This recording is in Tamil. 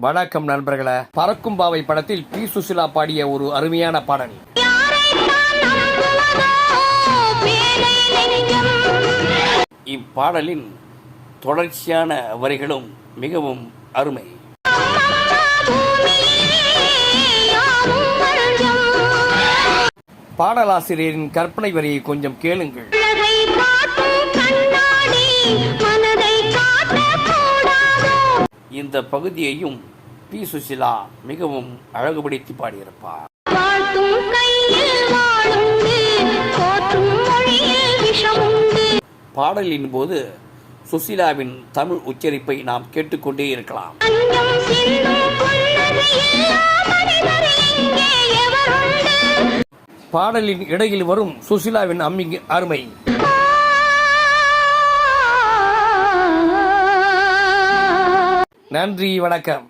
வணக்கம் நண்பர்களே. பறக்கும் பாவை படத்தில் பி. சுசிலா பாடிய ஒரு அருமையான பாடல். இப்பாடலின் தொடர்ச்சியான வரிகளும் மிகவும் அருமை. பாடலாசிரியரின் கற்பனை வரியை கொஞ்சம் கேளுங்கள். இந்த பகுதியையும் பி. சுசிலா மிகவும் அழகுபடுத்தி பாடியிருப்பார். பாடலின் போது சுசிலாவின் தமிழ் உச்சரிப்பை நாம் கேட்டுக்கொண்டே இருக்கலாம். பாடலின் இடையில் வரும் சுசிலாவின் அருமை. நன்றி, வணக்கம்.